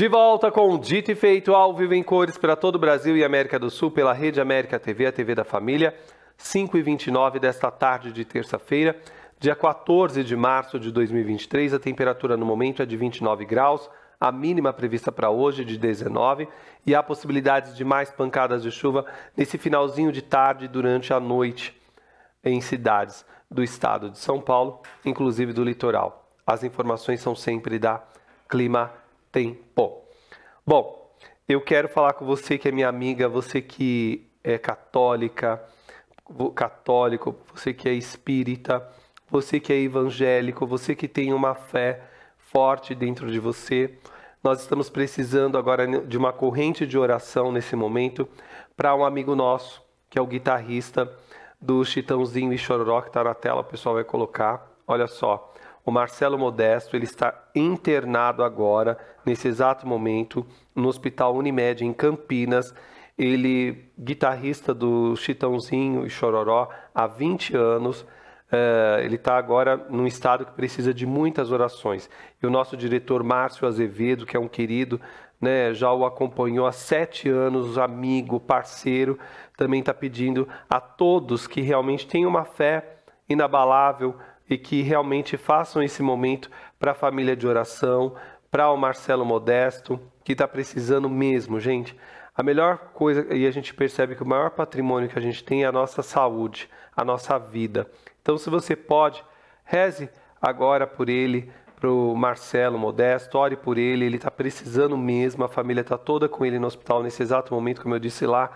De volta com Dito e Feito, ao vivo em cores para todo o Brasil e América do Sul, pela Rede América TV, a TV da família, 5h29 desta tarde de terça-feira, dia 14 de março de 2023. A temperatura no momento é de 29 graus, a mínima prevista para hoje de 19 e há possibilidades de mais pancadas de chuva nesse finalzinho de tarde durante a noite em cidades do estado de São Paulo, inclusive do litoral. As informações são sempre da Clima Tempo. Bom, eu quero falar com você que é minha amiga, você que é católico, você que é espírita, você que é evangélico, você que tem uma fé forte dentro de você. Nós estamos precisando agora de uma corrente de oração nesse momento para um amigo nosso, que é o guitarrista do Chitãozinho e Chororó, que está na tela, o pessoal vai colocar. Olha só. O Marcelo Modesto, ele está internado agora, nesse exato momento, no Hospital Unimed, em Campinas. Ele, guitarrista do Chitãozinho e Chororó há 20 anos, ele está agora num estado que precisa de muitas orações. E o nosso diretor Márcio Azevedo, que é um querido, né, já o acompanhou há 7 anos, amigo, parceiro, também está pedindo a todos que realmente tenham uma fé inabalável, e que realmente façam esse momento para a família de oração, para o Marcelo Modesto, que está precisando mesmo, gente. A melhor coisa, e a gente percebe que o maior patrimônio que a gente tem é a nossa saúde, a nossa vida. Então, se você pode, reze agora por ele, para o Marcelo Modesto, ore por ele, ele está precisando mesmo, a família está toda com ele no hospital nesse exato momento, como eu disse lá,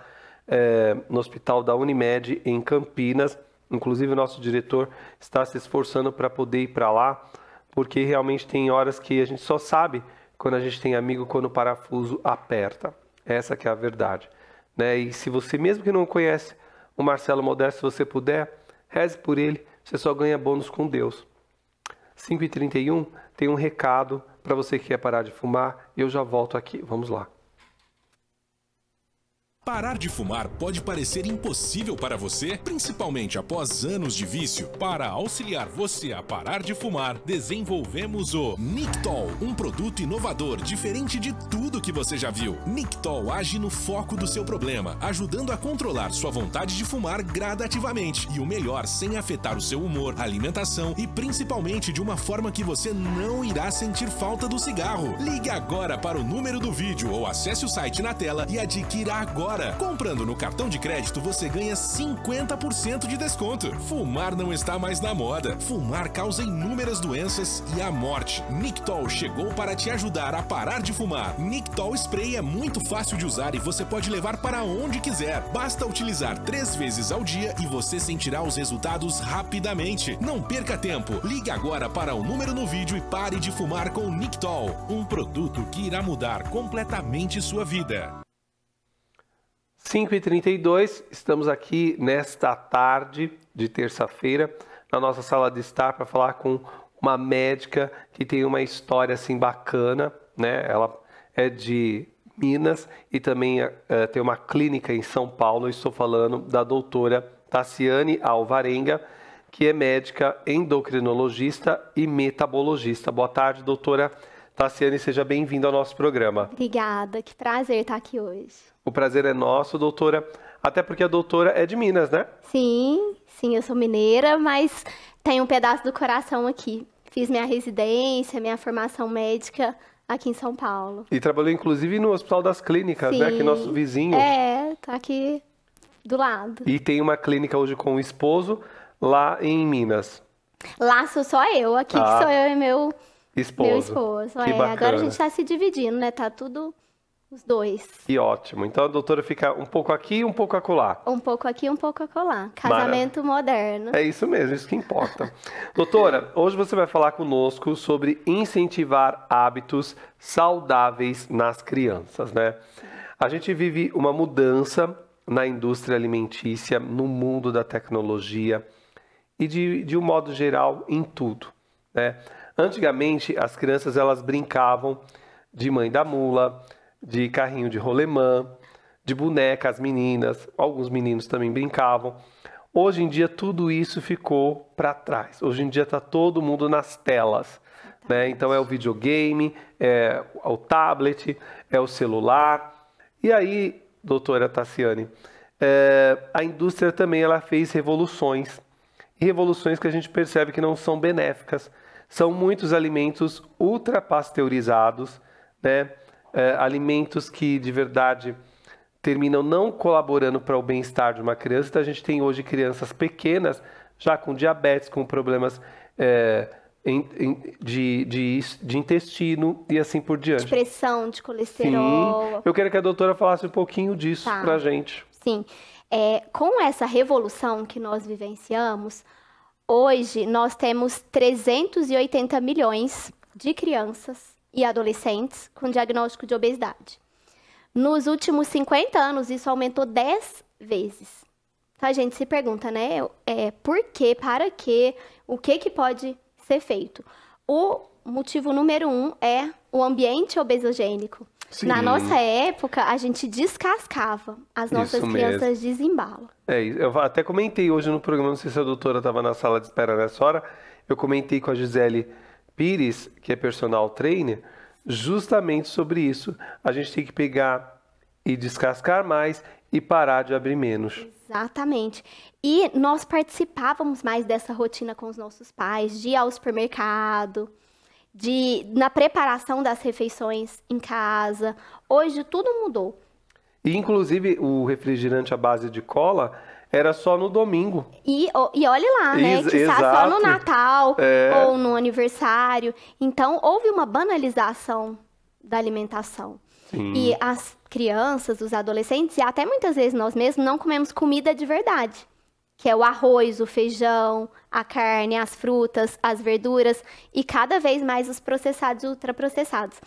no hospital da Unimed, em Campinas. Inclusive o nosso diretor está se esforçando para poder ir para lá, porque realmente tem horas que a gente só sabe quando a gente tem amigo, quando o parafuso aperta. Essa que é a verdade, né? E se você, mesmo que não conhece o Marcelo Modesto, se você puder, reze por ele, você só ganha bônus com Deus. 5h31, tem um recado para você que quer parar de fumar, eu já volto aqui, vamos lá. Parar de fumar pode parecer impossível para você, principalmente após anos de vício. Para auxiliar você a parar de fumar, desenvolvemos o Nictol, um produto inovador diferente de tudo que você já viu. Nictol age no foco do seu problema, ajudando a controlar sua vontade de fumar gradativamente. E o melhor, sem afetar o seu humor, alimentação e principalmente de uma forma que você não irá sentir falta do cigarro. Ligue agora para o número do vídeo ou acesse o site na tela e adquira agora. Comprando no cartão de crédito, você ganha 50% de desconto. Fumar não está mais na moda. Fumar causa inúmeras doenças e a morte. Nictol chegou para te ajudar a parar de fumar. Nictol Spray é muito fácil de usar e você pode levar para onde quiser. Basta utilizar 3 vezes ao dia e você sentirá os resultados rapidamente. Não perca tempo. Ligue agora para o número no vídeo e pare de fumar com Nictol. Um produto que irá mudar completamente sua vida. 5h32, estamos aqui nesta tarde de terça-feira, na nossa sala de estar, para falar com uma médica que tem uma história assim bacana, né? Ela é de Minas e também tem uma clínica em São Paulo. Eu estou falando da doutora Tassiane Alvarenga, que é médica endocrinologista e metabologista. Boa tarde, doutora Tassiane, seja bem-vinda ao nosso programa. Obrigada, que prazer estar aqui hoje. O prazer é nosso, doutora, até porque a doutora é de Minas, né? Sim, eu sou mineira, mas tenho um pedaço do coração aqui. Fiz minha residência, minha formação médica aqui em São Paulo. E trabalhou inclusive no Hospital das Clínicas, Sim. né? Aqui nosso vizinho. Tá aqui do lado. E tem uma clínica hoje com o esposo lá em Minas. Lá sou só eu, aqui que sou eu e meu esposo. Que bacana. Agora a gente tá se dividindo, né? Tá tudo os dois. Que ótimo. Então a doutora fica um pouco aqui e um pouco acolá. Um pouco aqui, um pouco acolá. Casamento moderno. É isso mesmo, isso que importa. Doutora, hoje você vai falar conosco sobre incentivar hábitos saudáveis nas crianças, né? A gente vive uma mudança na indústria alimentícia, no mundo da tecnologia e de um modo geral em tudo, né? Antigamente as crianças elas brincavam de mãe da mula, de carrinho de rolemã, de boneca, as meninas, alguns meninos também brincavam. Hoje em dia tudo isso ficou para trás. Hoje em dia está todo mundo nas telas, né? Então é o videogame, é o tablet, é o celular. E aí, doutora Tassiane, a indústria também ela fez revoluções. E revoluções que a gente percebe que não são benéficas. São muitos alimentos ultrapasteurizados, né? Alimentos que de verdade terminam não colaborando para o bem-estar de uma criança. Então a gente tem hoje crianças pequenas já com diabetes, com problemas de intestino e assim por diante. De pressão, de colesterol. Sim. Eu quero que a doutora falasse um pouquinho disso pra gente. Sim. Com essa revolução que nós vivenciamos, hoje nós temos 380 milhões de crianças e adolescentes com diagnóstico de obesidade. Nos últimos 50 anos, isso aumentou 10 vezes. Então, a gente se pergunta, né? Por quê? Para quê? O que pode ser feito? O motivo número 1 é o ambiente obesogênico. Sim. Na nossa época, a gente descascava. As nossas crianças desembalam. Eu até comentei hoje no programa, não sei se a doutora estava na sala de espera nessa hora, eu comentei com a Gisele Pires, que é personal trainer, justamente sobre isso. A gente tem que pegar e descascar mais e parar de abrir menos. Exatamente. E nós participávamos mais dessa rotina com os nossos pais, de ir ao supermercado, na preparação das refeições em casa. Hoje tudo mudou. E inclusive o refrigerante à base de cola era só no domingo. E olhe lá, né? Que está só no Natal ou no aniversário. Então houve uma banalização da alimentação. Sim. E as crianças, os adolescentes, e até muitas vezes nós mesmos não comemos comida de verdade, que é o arroz, o feijão, a carne, as frutas, as verduras e cada vez mais os processados e ultraprocessados.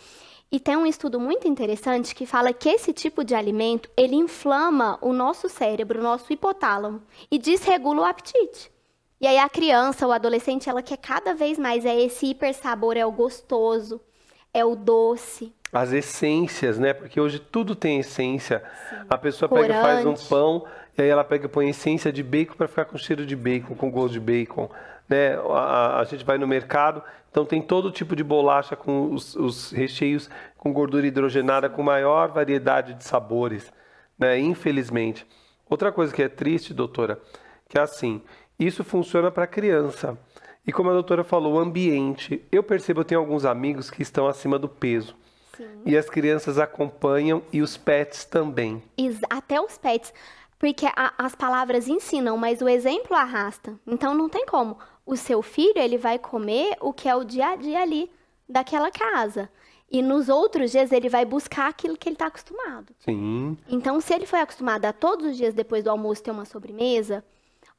E tem um estudo muito interessante que fala que esse tipo de alimento, ele inflama o nosso cérebro, o nosso hipotálamo e desregula o apetite. E aí a criança, o adolescente, ela quer cada vez mais, esse hipersabor, é o gostoso, é o doce. As essências, né? Porque hoje tudo tem essência. Sim. A pessoa pega e faz um pão, e aí ela pega e põe essência de bacon para ficar com cheiro de bacon, com gosto de bacon, né? A gente vai no mercado, então tem todo tipo de bolacha com os recheios com gordura hidrogenada, com maior variedade de sabores, né? Infelizmente. Outra coisa que é triste, doutora, que é assim, isso funciona para criança. E como a doutora falou, o ambiente. Eu percebo, eu tenho alguns amigos que estão acima do peso. Sim. E as crianças acompanham e os pets também. Até os pets, porque as palavras ensinam, mas o exemplo arrasta. Então não tem como. O seu filho, ele vai comer o que é o dia a dia ali daquela casa. E nos outros dias ele vai buscar aquilo que ele está acostumado. Sim. Então se ele foi acostumado a todos os dias depois do almoço ter uma sobremesa,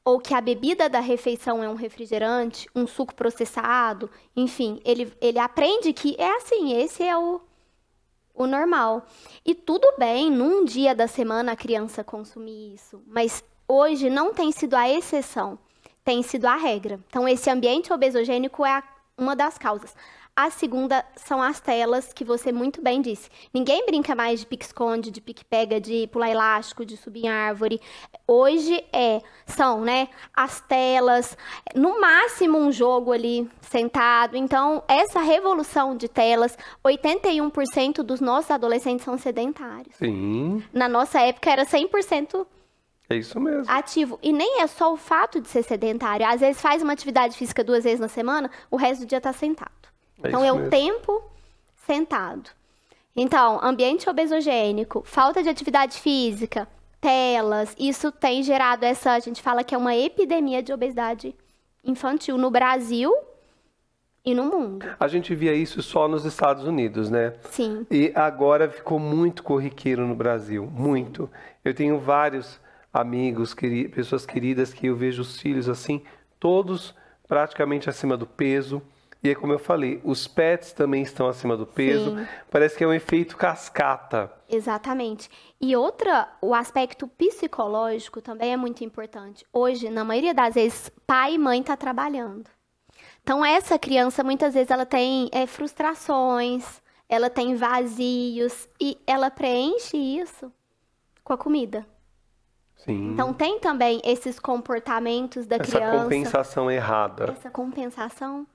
ou que a bebida da refeição é um refrigerante, um suco processado, enfim, ele aprende que é assim, esse é o normal. E tudo bem, num dia da semana a criança consumir isso, mas hoje não tem sido a exceção, tem sido a regra. Então esse ambiente obesogênico é uma das causas. A segunda são as telas, que você muito bem disse. Ninguém brinca mais de pique-esconde, de pique-pega, de pular elástico, de subir em árvore. Hoje são, né, as telas, no máximo um jogo ali sentado. Então, essa revolução de telas, 81% dos nossos adolescentes são sedentários. Sim. Na nossa época era 100%. É isso mesmo. Ativo. E nem é só o fato de ser sedentário. Às vezes faz uma atividade física 2 vezes na semana, o resto do dia está sentado. Então, é o tempo sentado. Então, ambiente obesogênico, falta de atividade física, telas, isso tem gerado a gente fala que é uma epidemia de obesidade infantil no Brasil e no mundo. A gente via isso só nos Estados Unidos, né? Sim. E agora ficou muito corriqueiro no Brasil, muito. Eu tenho vários amigos, pessoas queridas que eu vejo os filhos assim, todos praticamente acima do peso. E é como eu falei, os pets também estão acima do peso. Sim. Parece que é um efeito cascata. Exatamente. E o aspecto psicológico também é muito importante. Hoje, na maioria das vezes, pai e mãe estão trabalhando. Então, essa criança, muitas vezes, ela tem frustrações, ela tem vazios, e ela preenche isso com a comida. Sim. Então, tem também esses comportamentos da criança. Essa compensação errada. Essa compensação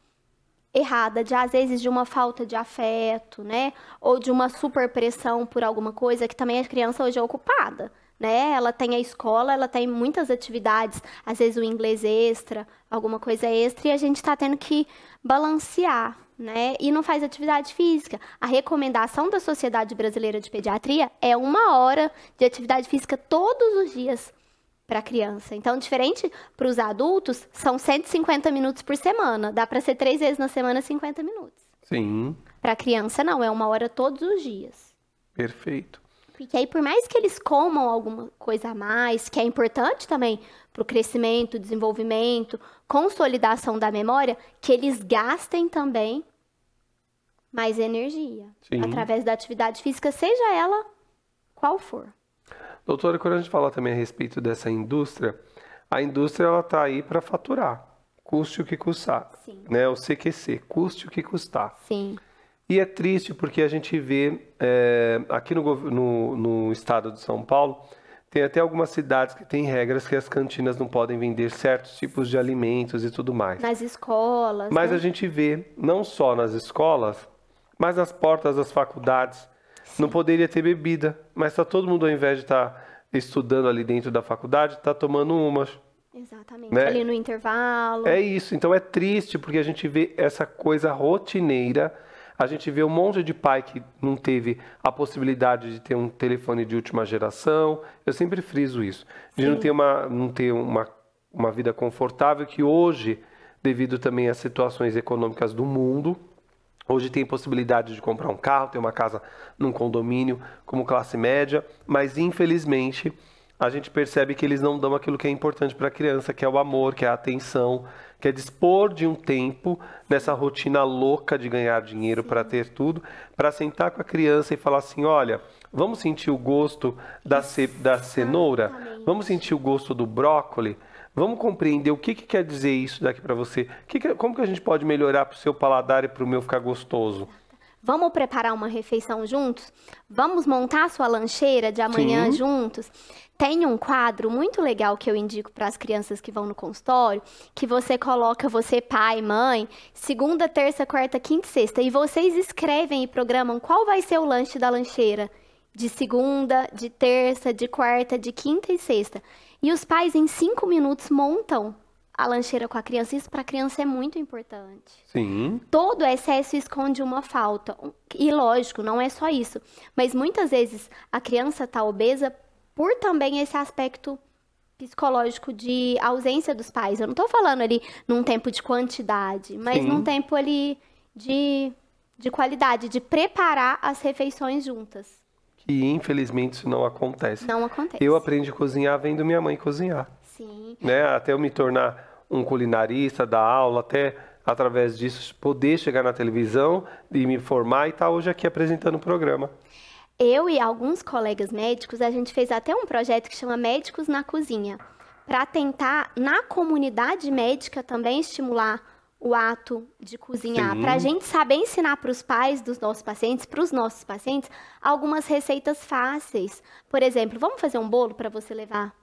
errada, às vezes de uma falta de afeto, né? Ou de uma superpressão por alguma coisa, que também a criança hoje é ocupada, né? Ela tem a escola, ela tem muitas atividades, às vezes o inglês extra, alguma coisa extra, e a gente está tendo que balancear, né? E não faz atividade física. A recomendação da Sociedade Brasileira de Pediatria é 1 hora de atividade física todos os dias para a criança. Então, diferente para os adultos, são 150 minutos por semana. Dá para ser 3 vezes na semana, 50 minutos. Sim. Para a criança, não. É 1 hora todos os dias. Perfeito. Porque aí, por mais que eles comam alguma coisa a mais, que é importante também para o crescimento, desenvolvimento, consolidação da memória, que eles gastem também mais energia. Sim. Através da atividade física, seja ela qual for. Doutora, quando a gente fala também a respeito dessa indústria, a indústria ela está aí para faturar, custe o que custar, Sim. né? O CQC, custe o que custar. Sim. E é triste porque a gente vê aqui no estado de São Paulo, tem até algumas cidades que têm regras que as cantinas não podem vender certos tipos de alimentos e tudo mais. Nas escolas. Mas né? a gente vê, não só nas escolas, mas nas portas das faculdades. Não poderia ter bebida, mas está todo mundo, ao invés de estar estudando ali dentro da faculdade, está tomando umas. Exatamente, né? ali no intervalo. É isso, então é triste porque a gente vê essa coisa rotineira, a gente vê um monte de pai que não teve a possibilidade de ter um telefone de última geração, eu sempre friso isso, de não ter uma vida confortável, que hoje, devido também às situações econômicas do mundo, hoje tem possibilidade de comprar um carro, ter uma casa num condomínio como classe média, mas infelizmente a gente percebe que eles não dão aquilo que é importante para a criança, que é o amor, que é a atenção, que é dispor de um tempo nessa rotina louca de ganhar dinheiro para ter tudo, para sentar com a criança e falar assim, olha, vamos sentir o gosto da cenoura? Vamos sentir o gosto do brócolis? Vamos compreender o que quer dizer isso daqui para você? Como que a gente pode melhorar para o seu paladar e para o meu ficar gostoso? Vamos preparar uma refeição juntos? Vamos montar a sua lancheira de amanhã juntos? Tem um quadro muito legal que eu indico para as crianças que vão no consultório, que você coloca, você pai, mãe, segunda, terça, quarta, quinta e sexta, e vocês escrevem e programam qual vai ser o lanche da lancheira. De segunda, de terça, de quarta, de quinta e sexta. E os pais, em 5 minutos, montam a lancheira com a criança. Isso para a criança é muito importante. Sim. Todo excesso esconde uma falta. E lógico, não é só isso. Mas muitas vezes a criança está obesa por também esse aspecto psicológico de ausência dos pais. Eu não estou falando ali num tempo de quantidade, mas num tempo ali de qualidade, de preparar as refeições juntas. E infelizmente isso não acontece. Não acontece. Eu aprendi a cozinhar vendo minha mãe cozinhar. Sim. Né? Até eu me tornar um culinarista, dar aula, até através disso poder chegar na televisão e me formar e estar hoje aqui apresentando o programa. Eu e alguns colegas médicos, a gente fez até um projeto que chama Médicos na Cozinha, para tentar, na comunidade médica, também estimular o ato de cozinhar, para a gente saber ensinar para os pais dos nossos pacientes, para os nossos pacientes, algumas receitas fáceis. Por exemplo, vamos fazer um bolo para você levar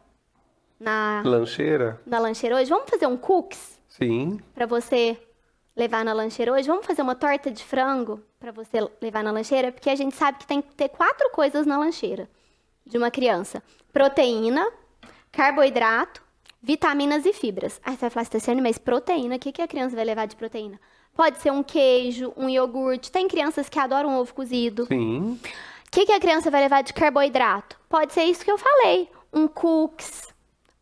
na lancheira hoje? Vamos fazer um cookies? Sim. Para você levar na lancheira hoje? Vamos fazer uma torta de frango para você levar na lancheira? Porque a gente sabe que tem que ter 4 coisas na lancheira de uma criança: proteína, carboidrato, vitaminas e fibras. Aí você vai falar, Staciane, mas proteína, o que a criança vai levar de proteína? Pode ser um queijo, um iogurte. Tem crianças que adoram ovo cozido. Sim. O que a criança vai levar de carboidrato? Pode ser isso que eu falei. Um cookies,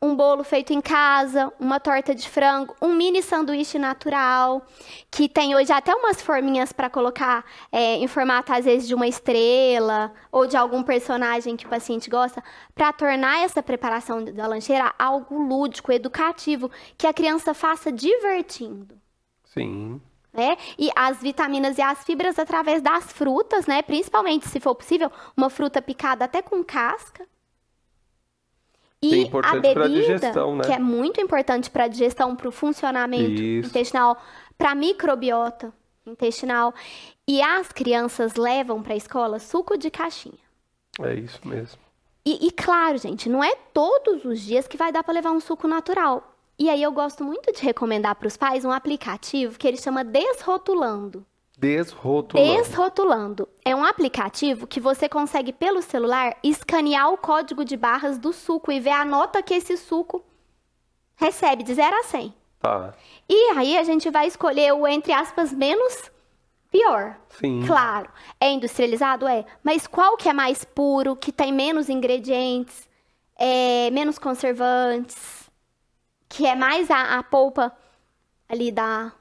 um bolo feito em casa, uma torta de frango, um mini sanduíche natural, que tem hoje até umas forminhas para colocar em formato, às vezes, de uma estrela ou de algum personagem que o paciente gosta, para tornar essa preparação da lancheira algo lúdico, educativo, que a criança faça divertindo. Sim. Né? E as vitaminas e as fibras através das frutas, né? Principalmente, se for possível, uma fruta picada até com casca. E a bebida, digestão, né? Que é muito importante para a digestão, para o funcionamento intestinal, para a microbiota intestinal. E as crianças levam para a escola suco de caixinha. É isso mesmo. E claro, gente, não é todos os dias que vai dar para levar um suco natural. E aí eu gosto muito de recomendar para os pais um aplicativo que ele chama Desrotulando. Desrotulando. Desrotulando. É um aplicativo que você consegue, pelo celular, escanear o código de barras do suco e ver a nota que esse suco recebe, de 0 a 100. Tá. E aí a gente vai escolher o, entre aspas, menos pior. Sim. Claro. É industrializado? É. Mas qual que é mais puro, que tem menos ingredientes, menos conservantes, que é mais a polpa ali da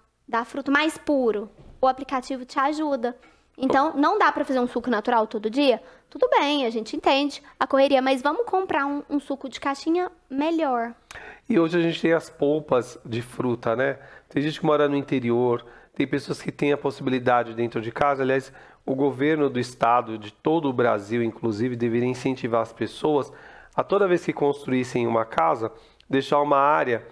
fruta, mais puro? O aplicativo te ajuda. Então, não dá para fazer um suco natural todo dia? Tudo bem, a gente entende a correria, mas vamos comprar um suco de caixinha melhor. E hoje a gente tem as polpas de fruta, né? Tem gente que mora no interior, tem pessoas que têm a possibilidade dentro de casa. Aliás, o governo do estado, de todo o Brasil, inclusive, deveria incentivar as pessoas a toda vez que construíssem uma casa, deixar uma área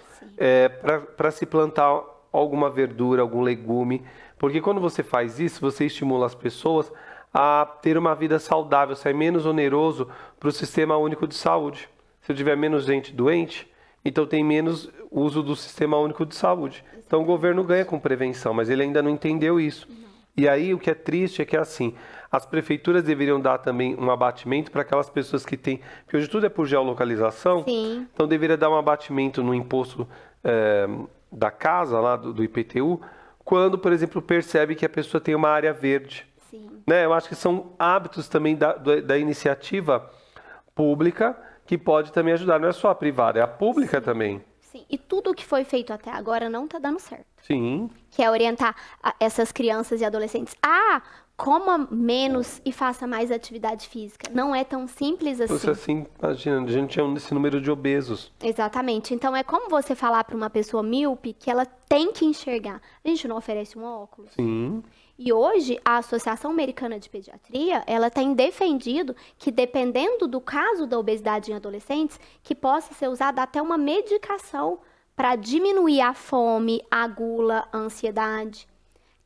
para se plantar alguma verdura, algum legume. Porque quando você faz isso, você estimula as pessoas a ter uma vida saudável, sai menos oneroso para o Sistema Único de Saúde. Se tiver menos gente doente, então tem menos uso do Sistema Único de Saúde. Então o governo ganha com prevenção, mas ele ainda não entendeu isso. E aí o que é triste é que assim, as prefeituras deveriam dar também um abatimento para aquelas pessoas que têm, porque hoje tudo é por geolocalização, Sim. Então deveria dar um abatimento no imposto da casa, lá do IPTU, quando, por exemplo, percebe que a pessoa tem uma área verde. Sim. Né? Eu acho que são hábitos também da iniciativa pública que pode também ajudar. Não é só a privada, é a pública também. Sim. E tudo que foi feito até agora não está dando certo. Sim. Que é orientar essas crianças e adolescentes. Coma menos e faça mais atividade física. Não é tão simples assim. Você assim, imagina, a gente tinha esse número de obesos. Exatamente. Então é como você falar para uma pessoa míope que ela tem que enxergar. A gente não oferece um óculos. Sim. E hoje a Associação Americana de Pediatria, ela tem defendido que dependendo do caso da obesidade em adolescentes, que possa ser usada até uma medicação para diminuir a fome, a gula, a ansiedade.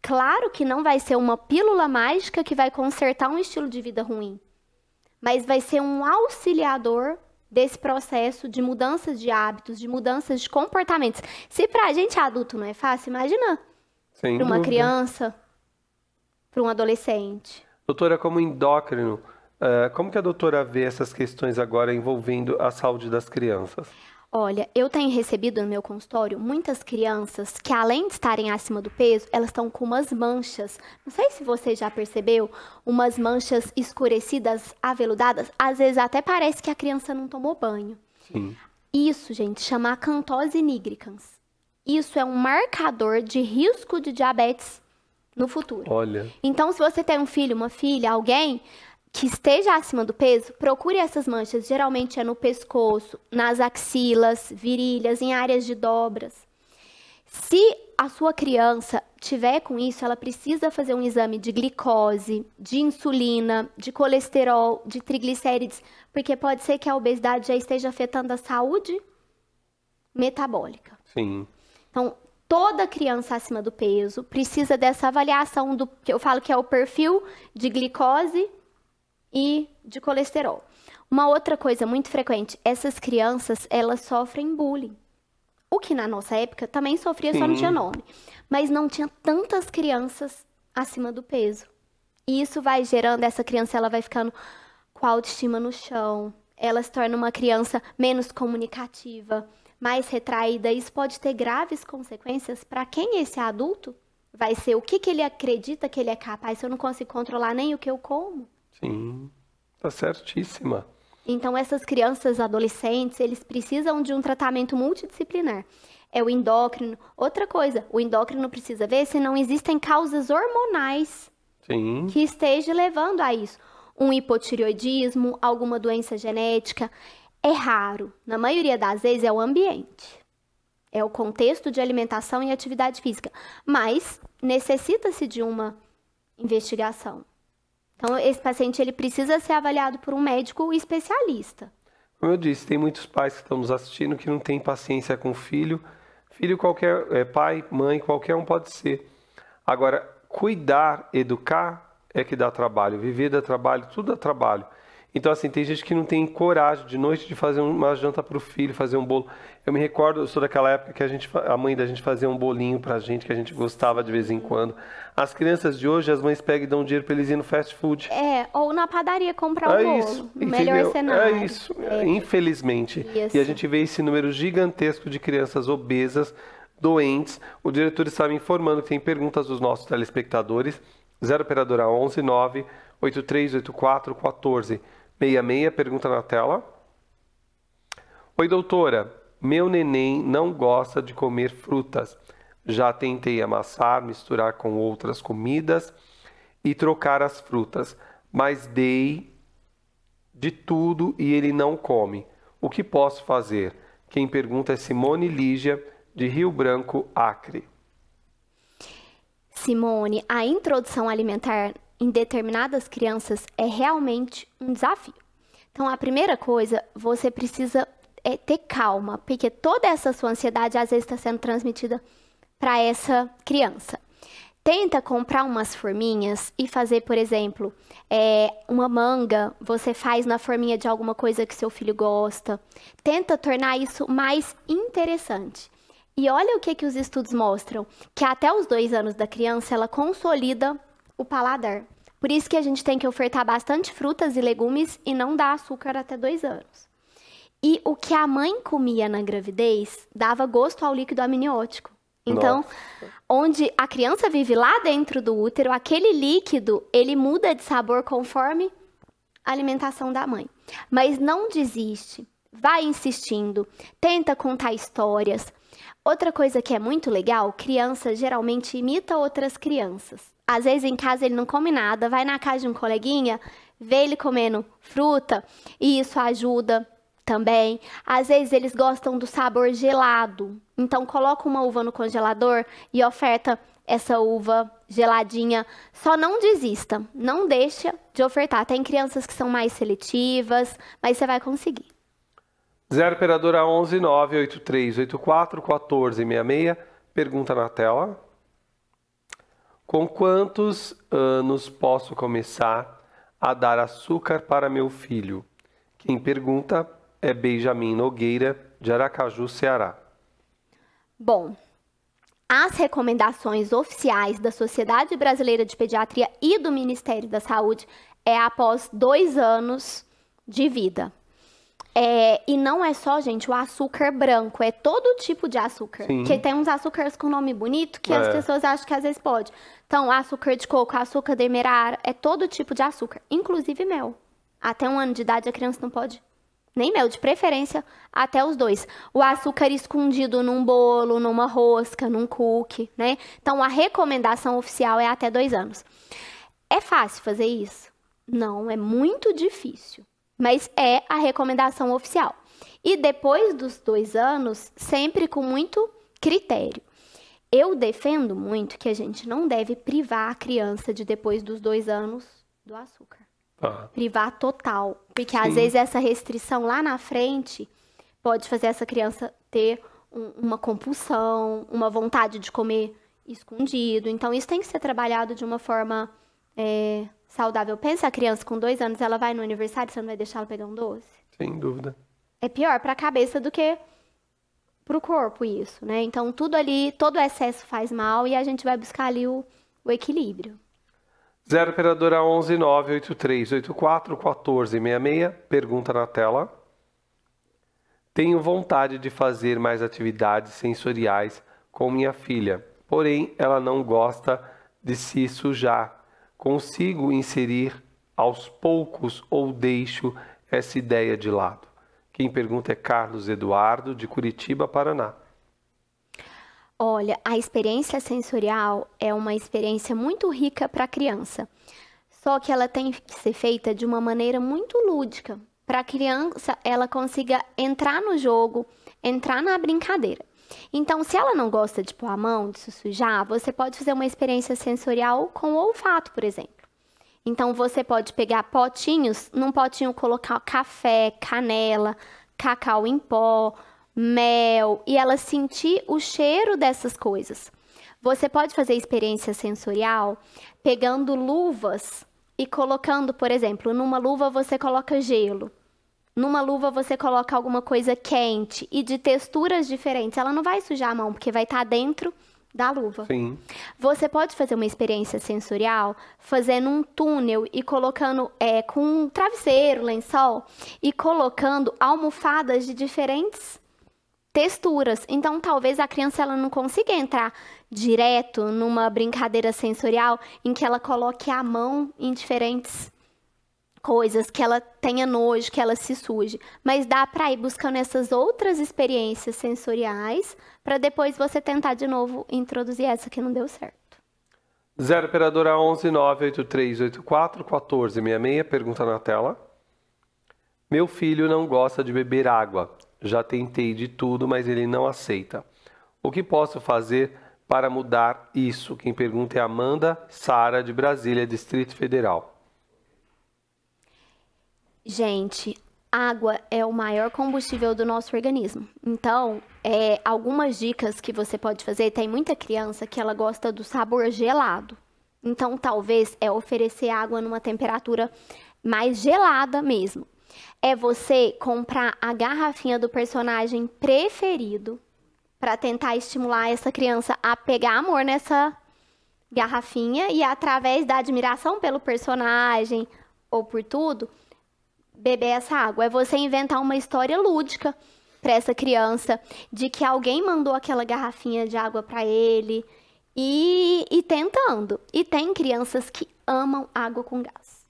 Claro que não vai ser uma pílula mágica que vai consertar um estilo de vida ruim, mas vai ser um auxiliador desse processo de mudanças de hábitos, de mudanças de comportamentos. Se para a gente adulto não é fácil, imagina para uma criança, para um adolescente. Doutora, como endócrino, como que a doutora vê essas questões agora envolvendo a saúde das crianças? Olha, eu tenho recebido no meu consultório muitas crianças que, além de estarem acima do peso, elas estão com umas manchas. Não sei se você já percebeu, umas manchas escurecidas, aveludadas. Às vezes até parece que a criança não tomou banho. Sim. Isso, gente, chama acantose nigricans. Isso é um marcador de risco de diabetes no futuro. Olha. Então, se você tem um filho, uma filha, alguém que esteja acima do peso, procure essas manchas. Geralmente é no pescoço, nas axilas, virilhas, em áreas de dobras. Se a sua criança tiver com isso, ela precisa fazer um exame de glicose, de insulina, de colesterol, de triglicérides, porque pode ser que a obesidade já esteja afetando a saúde metabólica. Sim. Então, toda criança acima do peso precisa dessa avaliação do que eu falo que é o perfil de glicose e de colesterol. Uma outra coisa muito frequente, essas crianças, elas sofrem bullying. O que na nossa época também sofria, só não tinha nome. Mas não tinha tantas crianças acima do peso. E isso vai gerando, essa criança ela vai ficando com a autoestima no chão. Ela se torna uma criança menos comunicativa, mais retraída. Isso pode ter graves consequências para quem esse adulto vai ser. O que ele acredita que ele é capaz se eu não consigo controlar nem o que eu como? Sim, tá certíssima. Então, essas crianças, adolescentes, eles precisam de um tratamento multidisciplinar. É o endócrino. Outra coisa, o endócrino precisa ver se não existem causas hormonais Sim. que estejam levando a isso. Um hipotireoidismo, alguma doença genética. É raro. Na maioria das vezes é o ambiente. É o contexto de alimentação e atividade física. Mas necessita-se de uma investigação. Então, esse paciente ele precisa ser avaliado por um médico especialista. Como eu disse, tem muitos pais que estão nos assistindo que não têm paciência com o filho. Filho qualquer, pai, mãe, qualquer um pode ser. Agora, cuidar, educar é que dá trabalho. Viver dá trabalho, tudo dá trabalho. Então, assim, tem gente que não tem coragem de noite de fazer uma janta para o filho, fazer um bolo. Eu me recordo, eu sou daquela época que a mãe da gente fazia um bolinho pra gente, que a gente gostava de vez em quando. As crianças de hoje, as mães pegam e dão dinheiro para eles irem no fast food. Ou na padaria comprar um bolo. Isso, Melhor entendeu? cenário. É isso, infelizmente. Isso. E a gente vê esse número gigantesco de crianças obesas, doentes. O diretor está me informando que tem perguntas dos nossos telespectadores. 0 operadora 11 9 8384 14 66, pergunta na tela. Oi, doutora. Meu neném não gosta de comer frutas. Já tentei amassar, misturar com outras comidas e trocar as frutas, mas dei de tudo e ele não come. O que posso fazer? Quem pergunta é Simone Lígia, de Rio Branco, Acre. Simone, a introdução alimentar em determinadas crianças é realmente um desafio. Então, a primeira coisa, você precisa ter calma, porque toda essa sua ansiedade às vezes está sendo transmitida para essa criança. Tenta comprar umas forminhas e fazer, por exemplo, uma manga, você faz na forminha de alguma coisa que seu filho gosta. Tenta tornar isso mais interessante. E olha o que os estudos mostram, que até os 2 anos da criança, ela consolida o paladar. Por isso que a gente tem que ofertar bastante frutas e legumes e não dar açúcar até 2 anos. E o que a mãe comia na gravidez dava gosto ao líquido amniótico. Então, onde a criança vive lá dentro do útero, aquele líquido, ele muda de sabor conforme a alimentação da mãe. Mas não desiste, vai insistindo, tenta contar histórias. Outra coisa que é muito legal, criança geralmente imita outras crianças. Às vezes em casa ele não come nada, vai na casa de um coleguinha, vê ele comendo fruta e isso ajuda também. Às vezes eles gostam do sabor gelado, então coloca uma uva no congelador e oferta essa uva geladinha. Só não desista, não deixa de ofertar. Tem crianças que são mais seletivas, mas você vai conseguir. 0 operadora 11 9 8384 1466, pergunta na tela. Com quantos anos posso começar a dar açúcar para meu filho? Quem pergunta é Benjamin Nogueira, de Aracaju, Ceará. Bom, as recomendações oficiais da Sociedade Brasileira de Pediatria e do Ministério da Saúde é após 2 anos de vida. E não é só, gente, o açúcar branco, é todo tipo de açúcar. Sim. Porque tem uns açúcares com nome bonito que as pessoas acham que às vezes pode. Então, açúcar de coco, açúcar demerara, é todo tipo de açúcar, inclusive mel. Até 1 ano de idade a criança não pode nem mel, de preferência até os 2. O açúcar escondido num bolo, numa rosca, num cookie, né? Então, a recomendação oficial é até 2 anos. É fácil fazer isso? Não, é muito difícil. Mas é a recomendação oficial. E depois dos 2 anos, sempre com muito critério. Eu defendo muito que a gente não deve privar a criança de depois dos 2 anos do açúcar. Privar total. Porque às vezes essa restrição lá na frente pode fazer essa criança ter uma compulsão, uma vontade de comer escondido. Então isso tem que ser trabalhado de uma forma saudável. Pensa a criança com 2 anos, ela vai no aniversário, você não vai deixar ela pegar um doce? Sem dúvida. É pior para a cabeça do que para o corpo isso, né? Então tudo ali, todo excesso faz mal e a gente vai buscar ali o equilíbrio. 0 operadora 11 9 8384 1466, pergunta na tela. Tenho vontade de fazer mais atividades sensoriais com minha filha, porém ela não gosta de se sujar. Consigo inserir aos poucos ou deixo essa ideia de lado? Quem pergunta é Carlos Eduardo, de Curitiba, Paraná. Olha, a experiência sensorial é uma experiência muito rica para a criança. Só que ela tem que ser feita de uma maneira muito lúdica, para a criança ela consiga entrar no jogo, entrar na brincadeira. Então, se ela não gosta de pôr a mão, de se sujar, você pode fazer uma experiência sensorial com o olfato, por exemplo. Então, você pode pegar potinhos, num potinho colocar café, canela, cacau em pó, mel, e ela sentir o cheiro dessas coisas. Você pode fazer experiência sensorial pegando luvas e colocando, por exemplo, numa luva você coloca gelo. Numa luva você coloca alguma coisa quente e de texturas diferentes. Ela não vai sujar a mão, porque vai estar dentro da luva. Sim. Você pode fazer uma experiência sensorial fazendo um túnel e colocando com um travesseiro, lençol, e colocando almofadas de diferentes texturas. Então, talvez a criança ela não consiga entrar direto numa brincadeira sensorial em que ela coloque a mão em diferentes coisas, que ela tenha nojo, que ela se suje. Mas dá para ir buscando essas outras experiências sensoriais para depois você tentar de novo introduzir essa que não deu certo. 0 operadora 11 98384 1466, pergunta na tela. Meu filho não gosta de beber água. Já tentei de tudo, mas ele não aceita. O que posso fazer para mudar isso? Quem pergunta é Amanda Sara, de Brasília, Distrito Federal. Gente, água é o maior combustível do nosso organismo. Então, algumas dicas que você pode fazer, tem muita criança que ela gosta do sabor gelado. Então, talvez oferecer água numa temperatura mais gelada mesmo. É você comprar a garrafinha do personagem preferido para tentar estimular essa criança a pegar amor nessa garrafinha e através da admiração pelo personagem ou por tudo, beber essa água. É você inventar uma história lúdica para essa criança de que alguém mandou aquela garrafinha de água para ele e tentando. E tem crianças que amam água com gás.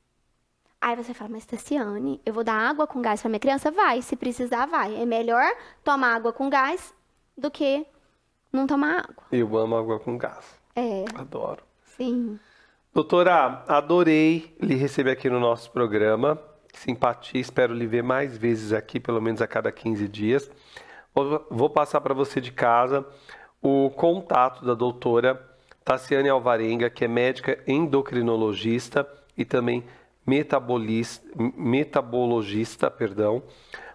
Aí você fala, mas Tassiane, eu vou dar água com gás para minha criança? Vai, se precisar, vai. É melhor tomar água com gás do que não tomar água. Eu amo água com gás. É. Adoro. Sim. Doutora, adorei lhe receber aqui no nosso programa. Simpatia, espero lhe ver mais vezes aqui, pelo menos a cada 15 dias. Vou passar para você de casa o contato da doutora Tassiane Alvarenga, que é médica endocrinologista e também metabologista, perdão.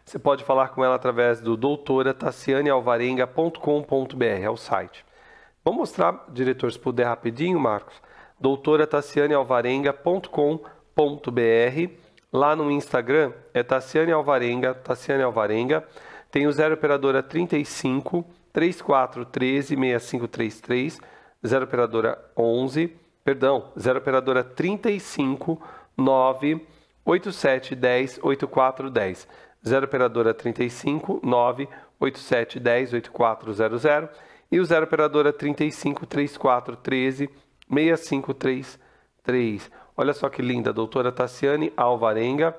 Você pode falar com ela através do doutoratassianealvarenga.com.br, é o site. Vou mostrar, diretor, se puder rapidinho, Marcos. doutoratassianealvarenga.com.br. Lá no Instagram é Tassiane Alvarenga. Tem o 0 operadora 35 3413 6533, 0 operadora 0 operadora 35 9 8710 8410, 0 operadora 35 9 8710 8400 e o 0 operadora 35 3413 6533. Olha só que linda, doutora Tassiane Alvarenga,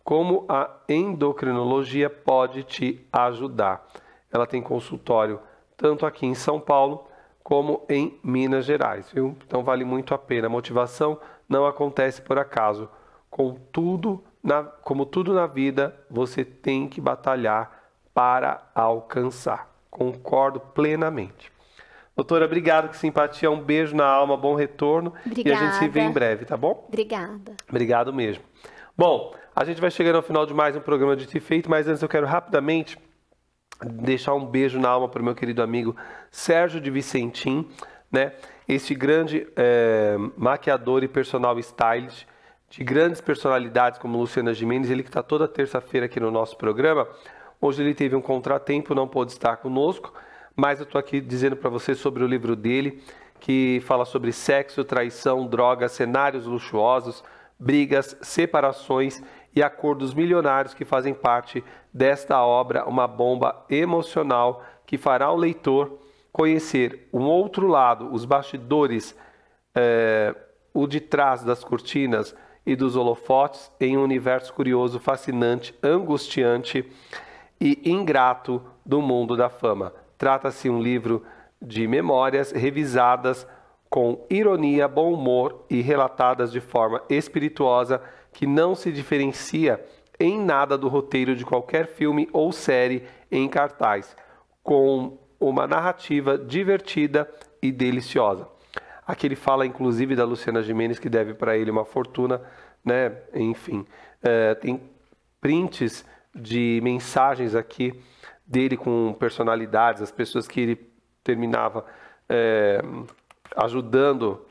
como a endocrinologia pode te ajudar. Ela tem consultório tanto aqui em São Paulo como em Minas Gerais, viu? Então vale muito a pena. A motivação não acontece por acaso. Como tudo na vida, você tem que batalhar para alcançar. Concordo plenamente. Doutora, obrigado, que simpatia, um beijo na alma, bom retorno. Obrigada. E a gente se vê em breve, tá bom? Obrigada. Obrigado mesmo. Bom, a gente vai chegando ao final de mais um programa de Te Feito, mas antes eu quero rapidamente deixar um beijo na alma para o meu querido amigo Sérgio de Vicentim, né? Este grande maquiador e personal stylist de grandes personalidades como Luciana Gimenez, ele que está toda terça-feira aqui no nosso programa. Hoje ele teve um contratempo, não pôde estar conosco, mas eu estou aqui dizendo para você sobre o livro dele, que fala sobre sexo, traição, drogas, cenários luxuosos, brigas, separações e acordos milionários que fazem parte desta obra, uma bomba emocional que fará o leitor conhecer um outro lado, os bastidores, o de trás das cortinas e dos holofotes, em um universo curioso, fascinante, angustiante e ingrato do mundo da fama. Trata-se um livro de memórias revisadas com ironia, bom humor e relatadas de forma espirituosa que não se diferencia em nada do roteiro de qualquer filme ou série em cartaz, com uma narrativa divertida e deliciosa. Aqui ele fala inclusive da Luciana Gimenez, que deve para ele uma fortuna, né? Enfim, tem prints de mensagens aqui dele com personalidades, as pessoas que ele terminava ajudando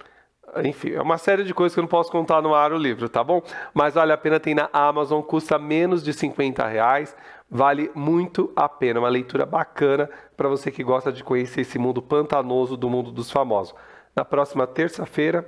enfim, é uma série de coisas que eu não posso contar no ar o livro, tá bom? Mas vale a pena, tem na Amazon, custa menos de R$50, vale muito a pena, uma leitura bacana para você que gosta de conhecer esse mundo pantanoso do mundo dos famosos. Na próxima terça-feira,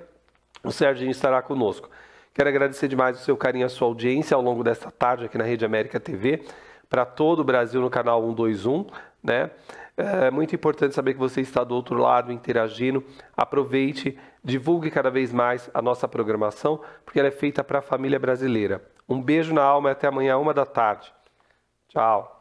o Serginho estará conosco. Quero agradecer demais o seu carinho e a sua audiência ao longo desta tarde aqui na Rede América TV, para todo o Brasil no canal 121, né? É muito importante saber que você está do outro lado interagindo. Aproveite, divulgue cada vez mais a nossa programação, porque ela é feita para a família brasileira. Um beijo na alma e até amanhã, 1 da tarde. Tchau.